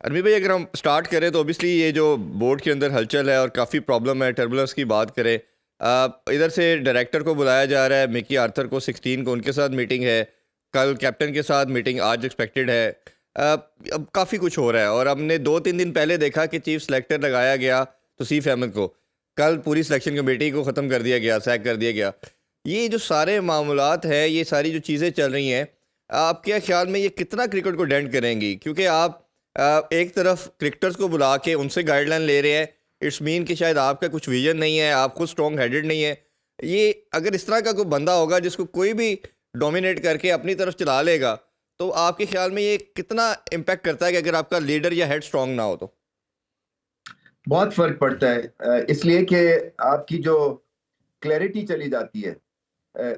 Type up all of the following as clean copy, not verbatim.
Army भाई, अगर हम स्टार्ट करें तो ऑब्वियसली ये जो बोर्ड के अंदर हलचल है और काफ़ी प्रॉब्लम है, टर्बुलेंस की बात करें। इधर से डायरेक्टर को बुलाया जा रहा है, मिकी आर्थर को 16 को उनके साथ मीटिंग है। कल कैप्टन के साथ मीटिंग आज एक्सपेक्टेड है। अब काफ़ी कुछ हो रहा है और हमने 2-3 दिन पहले देखा कि चीफ सेलेक्टर लगाया गया तौसीफ अहमद को। कल पूरी सिलेक्शन कमेटी को ख़त्म कर दिया गया, सैक कर दिया गया। ये जो सारे मामलात हैं, ये सारी जो चीज़ें चल रही हैं, आपके ख्याल में ये कितना क्रिकेट को डेंट करेंगी? क्योंकि आप एक तरफ क्रिकेटर्स को बुला के उनसे गाइडलाइन ले रहे हैं। इट्स मीन कि शायद आपका कुछ विजन नहीं है, आप खुद स्ट्रॉन्ग हेडेड नहीं है। ये अगर इस तरह का कोई बंदा होगा जिसको कोई भी डोमिनेट करके अपनी तरफ चला लेगा, तो आपके ख्याल में ये कितना इम्पैक्ट करता है कि अगर आपका लीडर या हेड स्ट्रॉन्ग ना हो तो? बहुत फर्क पड़ता है, इसलिए कि आपकी जो क्लैरिटी चली जाती है।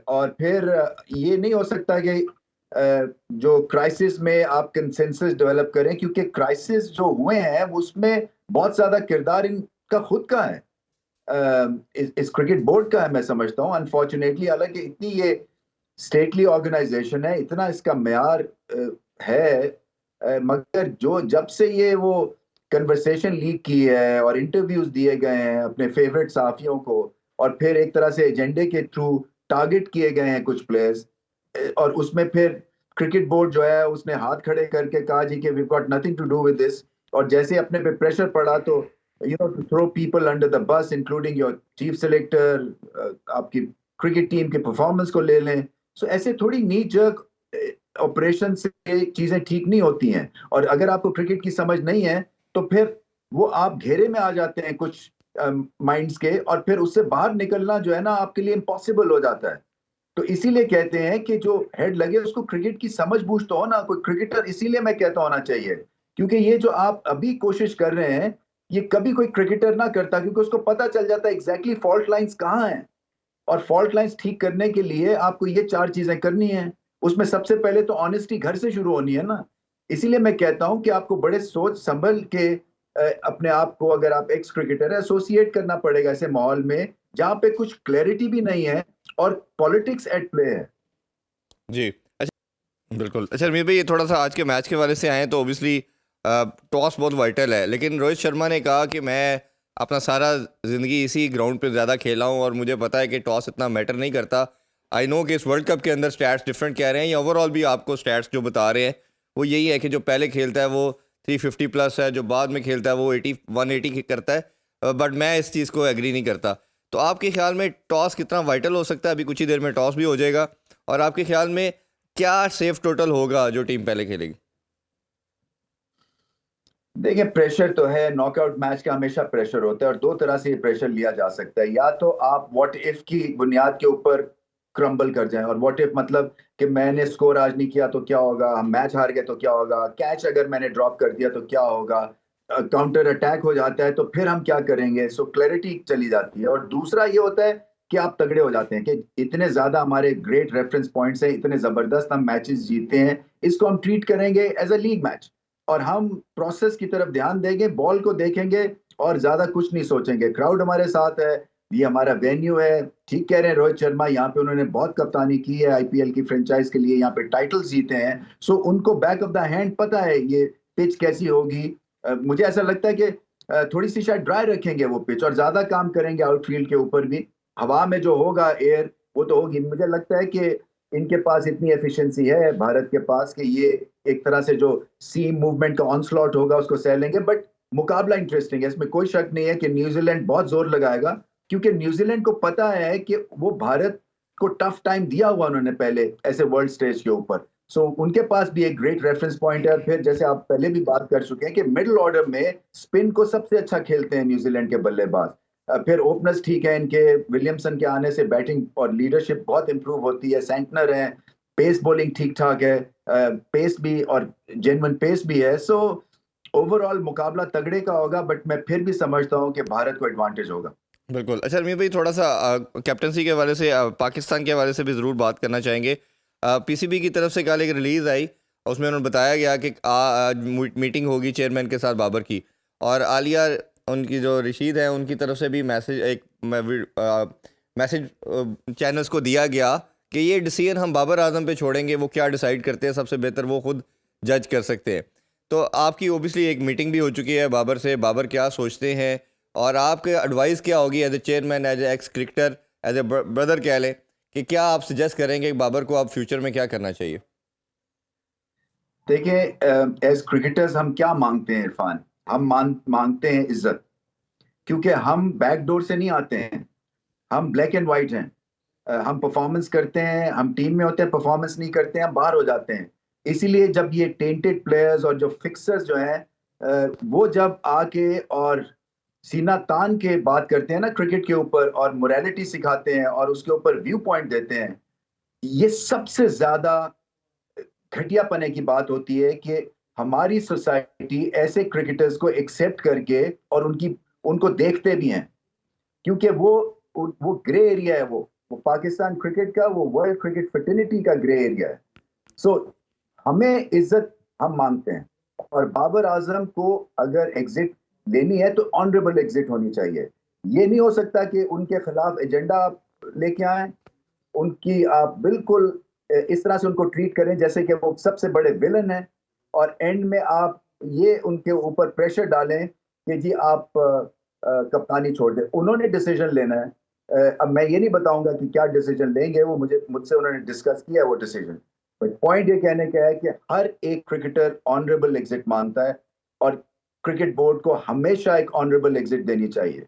और फिर ये नहीं हो सकता कि जो क्राइसिस में आप कंसेंसस डेवलप करें, क्योंकि क्राइसिस जो हुए हैं उसमें बहुत ज्यादा किरदार इनका खुद का है, इस क्रिकेट बोर्ड का है, मैं समझता हूँ अनफॉर्चुनेटली। हालांकि इतनी ये स्टेटली ऑर्गेनाइजेशन है, इतना इसका मेयार है, मगर जो जब से ये वो कन्वर्सेशन लीक की है और इंटरव्यूज दिए गए हैं अपने फेवरेट साफियों को, और फिर एक तरह से एजेंडे के थ्रू टारगेट किए गए हैं कुछ प्लेयर्स, और उसमें फिर क्रिकेट बोर्ड जो है उसने हाथ खड़े करके कहा जी कि we got nothing to do with this. और जैसे अपने पे प्रेशर पड़ा तो to throw people under the bus including your chief selector, आपकी क्रिकेट टीम के परफॉर्मेंस को ले लें। सो ऐसे थोड़ी नी जर्क ऑपरेशन से चीजें ठीक नहीं होती हैं। और अगर आपको क्रिकेट की समझ नहीं है तो फिर वो आप घेरे में आ जाते हैं कुछ माइंड्स के, और फिर उससे बाहर निकलना जो है ना आपके लिए इम्पॉसिबल हो जाता है। तो इसीलिए कहते हैं कि जो हेड लगे उसको क्रिकेट की समझ बूझ तो हो ना, कोई क्रिकेटर, इसीलिए मैं कहता होना चाहिए। क्योंकि ये जो आप अभी कोशिश कर रहे हैं ये कभी कोई क्रिकेटर ना करता, क्योंकि उसको पता चल जाता है एग्जैक्टली फॉल्ट लाइंस कहाँ हैं। और फॉल्ट लाइंस ठीक करने के लिए आपको ये चार चीजें करनी है। उसमें सबसे पहले तो ऑनेस्टी घर से शुरू होनी है ना। इसीलिए मैं कहता हूं कि आपको बड़े सोच संभल के अपने आप को, अगर आप एक्स क्रिकेटर है, एसोसिएट करना पड़ेगा ऐसे माहौल में जहां पे कुछ क्लैरिटी भी नहीं है और पॉलिटिक्स एट प्ले है। जी। अच्छा, बिल्कुल। अच्छा रमीत भाई, ये थोड़ा सा आज के मैच के वाले से आए तो ऑब्वियसली टॉस बहुत वाइटल है, लेकिन रोहित शर्मा ने कहा कि मैं अपना सारा ज़िंदगी इसी ग्राउंड पे ज़्यादा खेला हूँ और मुझे पता है कि टॉस इतना मैटर नहीं करता। आई नो कि इस वर्ल्ड कप के अंदर स्टैट्स डिफरेंट कह रहे हैं, या ओवरऑल भी आपको स्टैट्स जो बता रहे हैं वो यही है कि जो पहले खेलता है वो 350 प्लस है, जो बाद में खेलता है वो 180 करता है। बट मैं इस चीज़ को एग्री नहीं करता। तो आपके ख्याल में टॉस कितना वाइटल हो सकता है? अभी कुछ ही देर में टॉस भी हो जाएगा, और आपके ख्याल में क्या सेफ टोटल होगा जो टीम पहले खेलेगी? देखिए, प्रेशर तो है, नॉकआउट मैच का हमेशा प्रेशर होता है, और दो तरह से ये प्रेशर लिया जा सकता है। या तो आप व्हाट इफ की बुनियाद के ऊपर क्रम्बल कर जाएं, और व्हाट इफ मतलब कि मैंने स्कोर आज नहीं किया तो क्या होगा, हम मैच हार गए तो क्या होगा, कैच अगर मैंने ड्रॉप कर दिया तो क्या होगा, काउंटर अटैक हो जाता है तो फिर हम क्या करेंगे। सो क्लैरिटी चली जाती है। और दूसरा ये होता है कि आप तगड़े हो जाते हैं कि इतने ज्यादा हमारे ग्रेट रेफरेंस पॉइंट्स हैं, इतने जबरदस्त हम मैचेस जीते हैं, इसको हम ट्रीट करेंगे एज अ लीग मैच, और हम प्रोसेस की तरफ ध्यान देंगे, बॉल को देखेंगे और ज्यादा कुछ नहीं सोचेंगे। क्राउड हमारे साथ है, ये हमारा वेन्यू है। ठीक कह रहे हैं रोहित शर्मा, यहाँ पे उन्होंने बहुत कप्तानी की है आईपीएल की फ्रेंचाइज के लिए, यहाँ पे टाइटल्स जीते हैं। सो उनको बैक ऑफ द हैंड पता है ये पिच कैसी होगी। मुझे ऐसा लगता है कि थोड़ी सी शायद ड्राई रखेंगे वो पिच, और ज्यादा काम करेंगे आउटफील्ड के ऊपर भी। हवा में जो होगा एयर वो तो होगी। मुझे लगता है कि इनके पास इतनी एफिशिएंसी है भारत के पास कि ये एक तरह से जो सी मूवमेंट का ऑनस्लॉट होगा उसको सह लेंगे। बट मुकाबला इंटरेस्टिंग है, इसमें कोई शक नहीं है कि न्यूजीलैंड बहुत जोर लगाएगा, क्योंकि न्यूजीलैंड को पता है कि वो भारत को टफ टाइम दिया हुआ उन्होंने पहले ऐसे वर्ल्ड स्टेज के ऊपर। सो उनके पास भी एक ग्रेट रेफरेंस पॉइंट है। और फिर जैसे आप पहले भी बात कर चुके हैं कि मिडिल ऑर्डर में स्पिन को सबसे अच्छा खेलते हैं न्यूजीलैंड के बल्लेबाज। फिर ओपनर्स ठीक है इनके, विलियमसन के आने से बैटिंग और लीडरशिप बहुत इंप्रूव होती है, सेंटनर है, पेस बॉलिंग ठीक ठाक है, पेस भी और जेन्युइन पेस भी है। सो ओवरऑल मुकाबला तगड़े का होगा, बट मैं फिर भी समझता हूं कि भारत को एडवांटेज होगा। बिल्कुल। अच्छा रमीत भाई, थोड़ा सा कैप्टनसी के हवाले से, पाकिस्तान के हवाले से भी ज़रूर बात करना चाहेंगे। पीसीबी की तरफ से कल एक रिलीज़ आई, उसमें उन्होंने बताया गया कि आज मीटिंग होगी चेयरमैन के साथ बाबर की, और आलिया उनकी जो रशीद है उनकी तरफ से भी मैसेज, एक मैसेज चैनल्स को दिया गया कि ये डिसीजन हम बाबर आजम पे छोड़ेंगे, वो क्या डिसाइड करते हैं सबसे बेहतर वो खुद जज कर सकते हैं। तो आपकी ओबियसली एक मीटिंग भी हो चुकी है बाबर से, बाबर क्या सोचते हैं और आपके एडवाइस क्या होगी as a chairman, as a ex cricketer, as a brother कह लें, कि क्या आप सजेस्ट करेंगे कि बाबर को आप फ्यूचर में क्या करना चाहिए? देखिए, एज क्रिकेटर्स हम क्या मांगते हैं इरफान? हम मांगते हैं इज्जत, क्योंकि हम बैक डोर से नहीं आते हैं। हम ब्लैक एंड वाइट हैं। हम परफॉर्मेंस करते हैं, हम टीम में होते हैं, परफॉर्मेंस नहीं करते हैं, हम बाहर हो जाते हैं। इसीलिए जब ये टेंटेड प्लेयर्स और जो फिक्सर्स जो हैं, वो जब आके और सीना तान के बात करते हैं ना क्रिकेट के ऊपर, और मोरालिटी सिखाते हैं और उसके ऊपर व्यू पॉइंट देते हैं, ये सबसे ज्यादा घटियापने की बात होती है कि हमारी सोसाइटी ऐसे क्रिकेटर्स को एक्सेप्ट करके और उनको देखते भी हैं, क्योंकि वो ग्रे एरिया है। वो पाकिस्तान क्रिकेट का, वो वर्ल्ड क्रिकेट फर्टिलिटी का ग्रे एरिया है। सो हमें इज्जत हम मांगते हैं, और बाबर आजम को अगर एग्जिट लेनी है तो ऑनरेबल एग्जिट होनी चाहिए। ये नहीं हो सकता कि उनके खिलाफ एजेंडा आप लेके आए, उनकी आप बिल्कुल इस तरह से उनको ट्रीट करें जैसे कि वो सबसे बड़े विलन हैं, और एंड में आप ये उनके ऊपर प्रेशर डालें कि जी आप कप्तानी छोड़ दें। उन्होंने डिसीजन लेना है। अब मैं ये नहीं बताऊंगा कि क्या डिसीजन लेंगे, वो मुझसे उन्होंने डिस्कस किया वो डिसीजन। बट पॉइंट ये कहने का है कि हर एक क्रिकेटर ऑनरेबल एग्जिट मानता है, और क्रिकेट बोर्ड को हमेशा एक ऑनरेबल एग्जिट देनी चाहिए।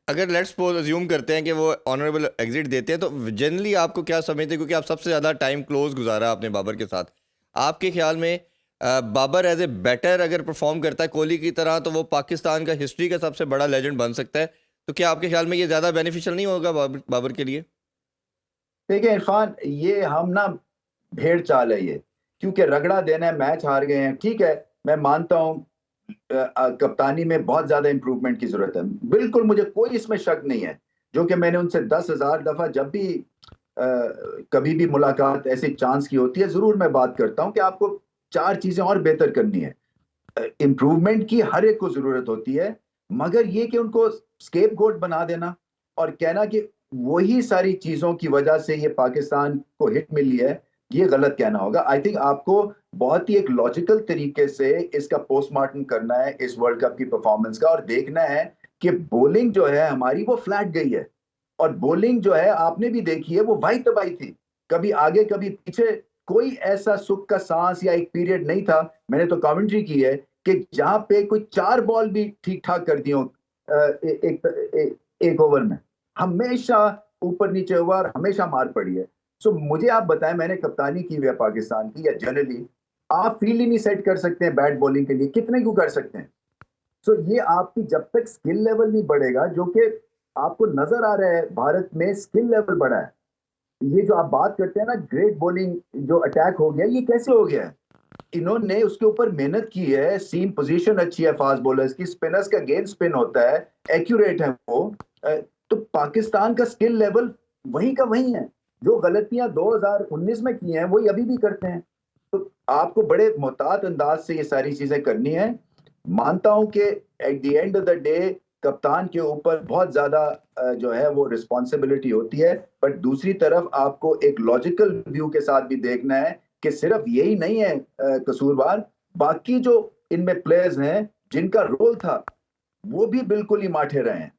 अगर लेट्स सपोज अज्यूम करते हैं कि वो ऑनरेबल एग्जिट देते हैं, तो जनरली आपको क्या समझते हैं, क्योंकि आप सबसे ज़्यादा टाइम क्लोज गुजारा आपने बाबर के साथ, आपके ख्याल में बाबर एज ए बैटर अगर परफॉर्म करता है कोहली की तरह, तो वो पाकिस्तान का हिस्ट्री का सबसे बड़ा लेजेंड बन सकता है? तो क्या आपके ख्याल में ये ज़्यादा बेनिफिशियल नहीं होगा बाबर के लिए? देखिए इरफान, ये हम ना भेड़ चाल है ये, क्योंकि रगड़ा देना है, मैच हार गए हैं, ठीक है, मैं मानता हूँ कप्तानी में बहुत ज्यादा इंप्रूवमेंट की जरूरत है, बिल्कुल मुझे कोई इसमें शक नहीं है। जो कि मैंने उनसे 10,000 दफा जब भी कभी भी मुलाकात ऐसे चांस की होती है, जरूर मैं बात करता हूँ कि आपको 4 चीजें और बेहतर करनी है। इंप्रूवमेंट की हर एक को जरूरत होती है, मगर ये कि उनको स्केप गोट बना देना और कहना कि वही सारी चीजों की वजह से ये पाकिस्तान को हिट मिली है, ये गलत कहना होगा। आई थिंक आपको बहुत ही एक लॉजिकल तरीके से इसका पोस्टमार्टम करना है इस वर्ल्ड कप की परफॉर्मेंस का, और देखना है कि बॉलिंग जो है हमारी वो फ्लैट गई है, और बॉलिंग जो है आपने भी देखी है वो वाई तबाही थी, कभी आगे कभी पीछे, कोई ऐसा सुख का सांस या एक पीरियड नहीं था। मैंने तो कमेंट्री की है कि जहां पे कोई 4 बॉल भी ठीक ठाक कर दी हो एक ओवर में, हमेशा ऊपर नीचे हुआ और हमेशा मार पड़ी है। सो मुझे आप बताएं, मैंने कप्तानी की हुई है पाकिस्तान की, या जनरली आप फील्ड ही नहीं सेट कर सकते हैं बैट बॉलिंग के लिए, कितने क्यों कर सकते हैं? सो ये आपकी जब तक स्किल लेवल नहीं बढ़ेगा, जो कि आपको नजर आ रहा है भारत में स्किल लेवल बढ़ा है। ये जो आप बात करते हैं ना ग्रेट बॉलिंग जो अटैक हो गया, ये कैसे हो गया है? इन्होंने उसके ऊपर मेहनत की है, सीम पोजीशन अच्छी है फास्ट बॉलर्स की, स्पिनर्स का गेंद स्पिन होता है, एक्यूरेट है वो। तो पाकिस्तान का स्किल लेवल वही का वही है, जो गलतियां 2019 में की हैं वही अभी भी करते हैं। तो आपको बड़े मोहतात अंदाज से ये सारी चीजें करनी है। मानता हूं कि at the end of the day कप्तान के ऊपर बहुत ज्यादा जो है वो रिस्पॉन्सिबिलिटी होती है, बट दूसरी तरफ आपको एक लॉजिकल व्यू के साथ भी देखना है कि सिर्फ यही नहीं है कसूरवार, बाकी जो इनमें प्लेयर्स हैं जिनका रोल था वो भी बिल्कुल ही माठे रहे हैं।